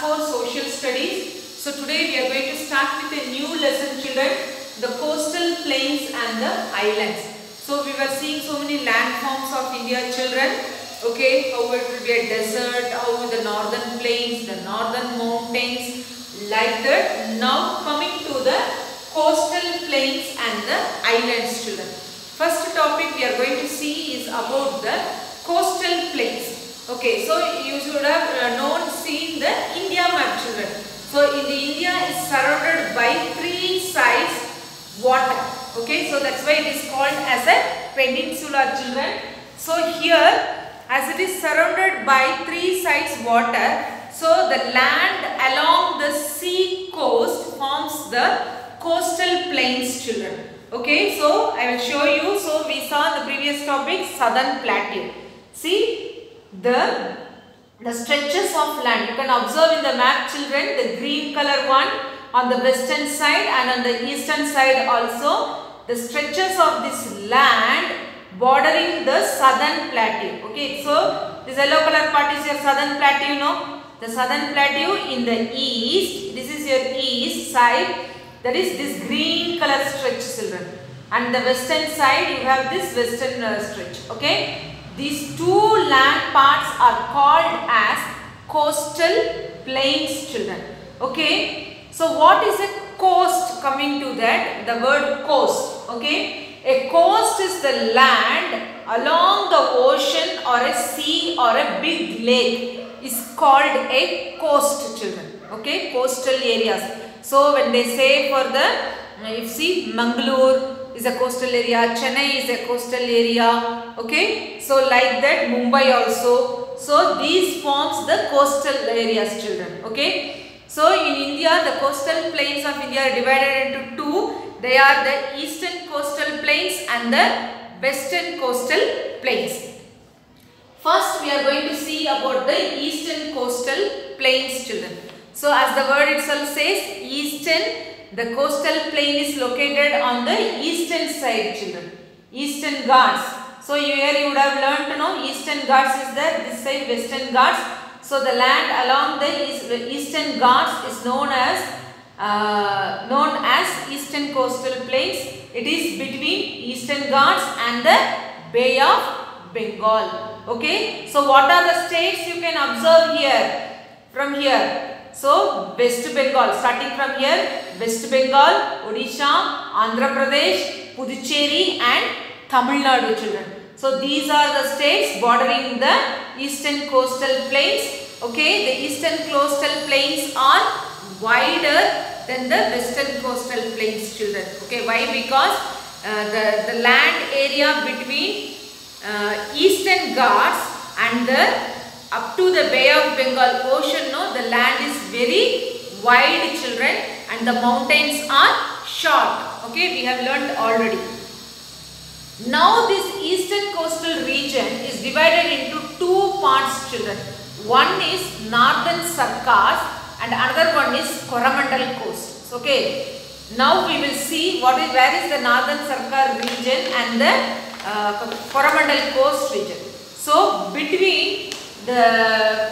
4 Social Studies. So today we are going to start with a new lesson, children, the coastal plains and the islands. So we were seeing so many landforms of India, children. Okay, how it will be a desert, how the northern plains, the northern mountains, like that. Now coming to the coastal plains and the islands, children. First topic we are going to see is about the coastal plains. Okay, so you should have seen the India map, children. So in the India is surrounded by 3 sides water. Okay, so that's why it is called as a peninsula, children. So here, as it is surrounded by 3 sides water, so the land along the sea coast forms the coastal plains, children. Okay, so I will show you. So we saw in the previous topic southern plateau. See the stretches of land. You can observe in the map, children, the green color one on the western side and on the eastern side also. The stretches of this land bordering the southern plateau. Okay, so this yellow color part is your southern plateau, you know. The southern plateau in the east, this is your east side, that is this green color stretch, children. And the western side you have this western stretch. Okay, these 2 land parts are called as coastal plains, children. Okay, so what is a coast? Coming to that, the word coast. Okay, a coast is the land along the ocean or a sea or a big lake is called a coast, children. Okay, coastal areas. So when they say for the, you see Mangalore is a coastal area, Chennai is a coastal area. Okay, so like that Mumbai also. So these forms the coastal areas, children. Okay, so in India the coastal plains of India are divided into 2. They are the eastern coastal plains and the western coastal plains. First we are going to see about the eastern coastal plains, children. So as the word itself says, eastern, the coastal plain is located on the eastern side, children. Eastern Ghats. So here you would have learned to know Eastern Ghats is there, this side Western Ghats. So the land along the Eastern Ghats is known as Eastern Coastal Plains. It is between Eastern Ghats and the Bay of Bengal. Okay, so what are the states you can observe here? From here. So West Bengal, starting from here, West Bengal, Odisha, Andhra Pradesh, Puducherry and Tamil Nadu, children. So these are the states bordering the eastern coastal plains. Okay, the eastern coastal plains are wider than the western coastal plains, children. Okay, why? Because the land area between Eastern Ghats and the up to the Bay of Bengal ocean, no, the land is very wide, children, and the mountains are short. Okay, we have learned already. Now this eastern coastal region is divided into 2 parts, children. One is northern Sarkars and another one is Coromandel coast. Okay, now we will see where is the northern Sarkar region and the Coromandel coast region. So between the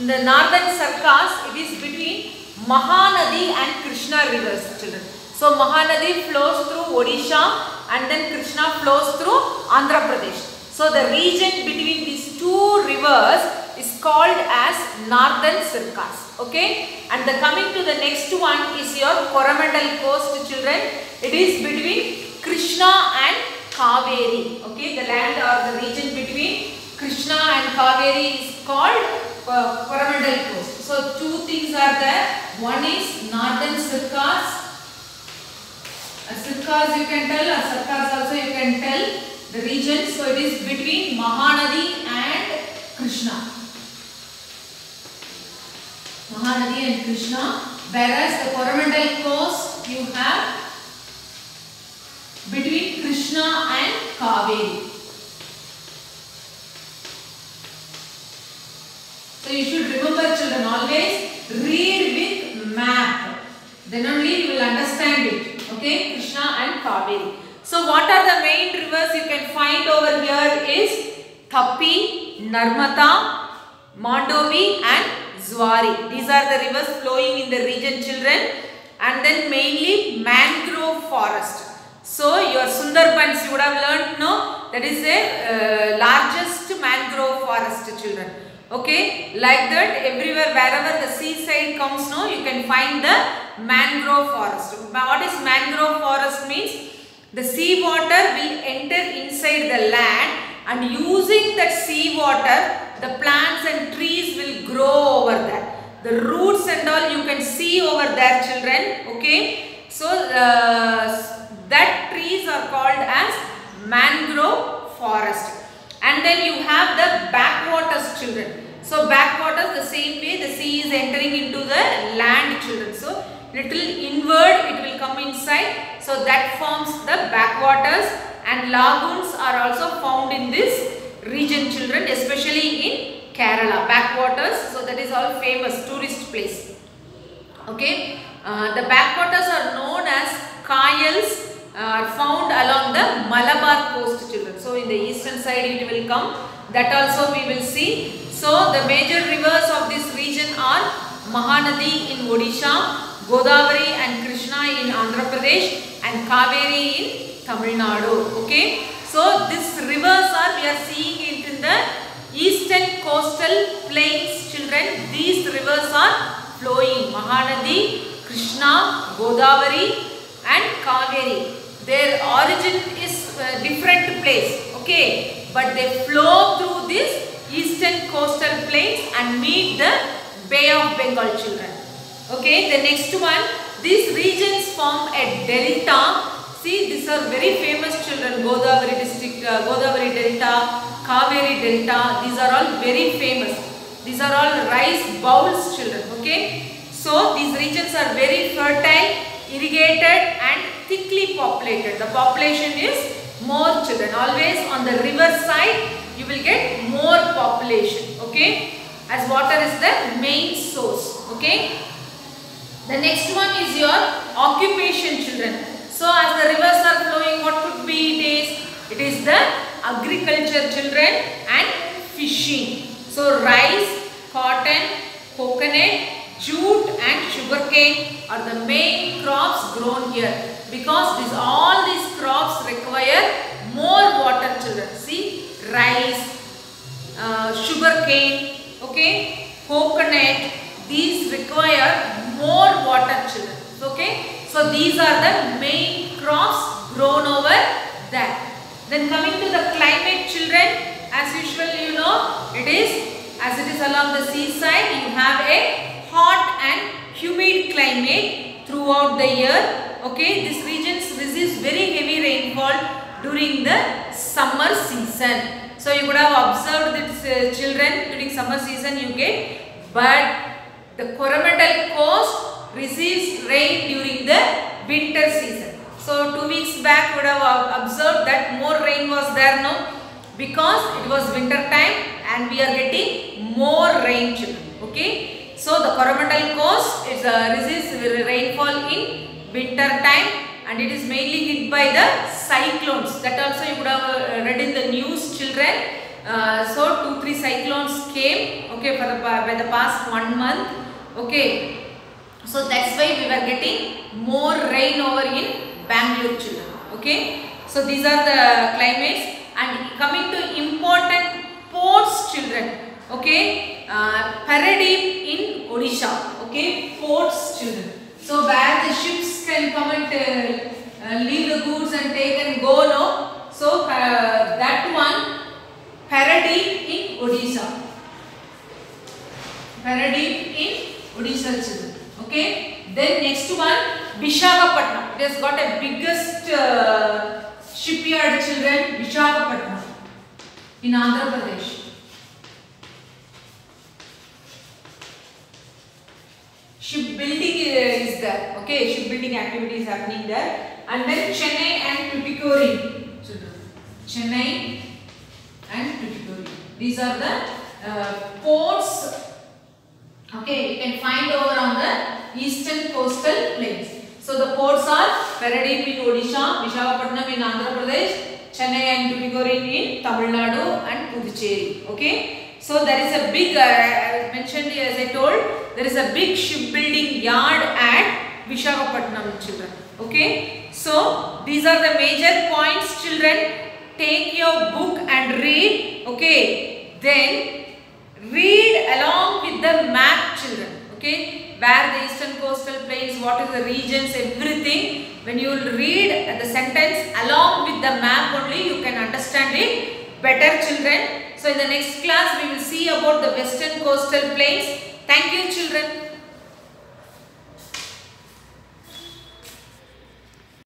northern Sarkars, it is between Mahanadi and Krishna rivers, children. So Mahanadi flows through Odisha and then Krishna flows through Andhra Pradesh. So the region between these 2 rivers is called as northern Sarkars. Okay, and coming to the next one is your Coromandel coast, children. It is between Krishna and Kaveri. Okay, the land or the region between Krishna and Kaveri is called Coromandel coast. So 2 things are there. One is northern Sarkars. Sarkars you can tell, or Sarkars also you can tell the region. So it is between Mahanadi and Krishna. Mahanadi and Krishna. Whereas the Coromandel coast you have between Krishna and Kaveri. So you should remember, children, always read with map. Then only you will understand it. Okay, Krishna and Kaveri. So what are the main rivers you can find over here is Tapi, Narmada, Mandovi and Zwari. These are the rivers flowing in the region, children. And then mainly mangrove forest. So your Sundarbans you would have learnt, no? That is the largest mangrove forest, children. Okay, like that everywhere wherever the seaside comes, no, you can find the mangrove forest. What is mangrove forest means? The sea water will enter inside the land, and using that sea water, the plants and trees will grow over there. The roots and all you can see over there, children. Okay, so that trees are called as mangrove forest. And then you have the backwaters, children. So backwaters, the same way the sea is entering into the land, children. So little inward it will come inside. So that forms the backwaters, and lagoons are also found in this region, children, especially in Kerala. Backwaters, so that is all famous tourist place. Okay, the backwaters are known as Kayals, are found along the Malabar coast, children. So in the eastern side it will come. That also we will see. So the major rivers of this region are Mahanadi in Odisha, Godavari and Krishna in Andhra Pradesh, and Kaveri in Tamil Nadu. Okay, so these rivers are, we are seeing it in the eastern coastal plains, children. These rivers are flowing, Mahanadi, Krishna, Godavari and Kaveri. Their origin is different place, okay, but they flow through this eastern coastal plains and meet the Bay of Bengal, children. Okay, the next one, these regions form a delta. See, these are very famous, children. Godavari district, Godavari delta, Kaveri delta, these are all very famous. These are all rice bowls, children. Okay, so these regions are very fertile, irrigated and thickly populated. The population is more, children. Always on the river side you will get more population. Okay, as water is the main source. Okay, the next one is your occupation, children. So as the rivers are flowing, what could be it is? It is the agriculture, children, and fishing. So rice, cotton, coconut, jute and sugarcane are the main crops grown here, because all these crops require more water, children. See, rice, sugarcane, okay, coconut, these require more water, children. Okay, so these are the main crops grown over there. Then coming to the climate, children, as usual you know, it is, as it is along the seaside, you have a hot and humid climate throughout the year. Okay, this region receives very heavy rainfall during the summer season. So you could have observed this, children, during summer season you get, but the Coromandel coast receives rain during the winter season. So 2 weeks back would have observed that more rain was there, no, because it was winter time and we are getting more rain, children. Okay, so the Coromandel coast is receives rainfall in winter time, and it is mainly hit by the cyclones. That also you could have read in the news, children. So 2-3 cyclones came, okay, by the past 1 month. Okay, so that's why we were getting more rain over in Bangalore, children. Okay, so these are the climates. And coming to important ports, children. Okay, Paradeep in Odisha. Okay, ports, children. So where the ships can come and leave the goods and take and go, no. So that one, Paradeep in Odisha. Paradeep in Odisha, children. Okay. Then next one, Visakhapatnam. It has got a biggest shipyard, children. Visakhapatnam in Andhra Pradesh. Shipbuilding is there. Okay, shipbuilding activity is happening there. And then Chennai and Tuticorin, children. Chennai and Tuticorin. These are the ports. Okay, you can find over on the eastern coastal plains. So the ports are Paradeep in Odisha, Visakhapatnam in Andhra Pradesh, Chennai and Tuticorin in Tamil Nadu and Puducherry. Okay, so there is a big mentioned as I told, there is a big shipbuilding yard at Visakhapatnam, children. Okay, so these are the major points, children. Take your book and read. Okay, then read along with the map, children. Okay, where the eastern coastal plains, what is the regions, everything. When you will read the sentence along with the map only, you can understand it better, children. So in the next class we will see about the western coastal plains. Thank you, children.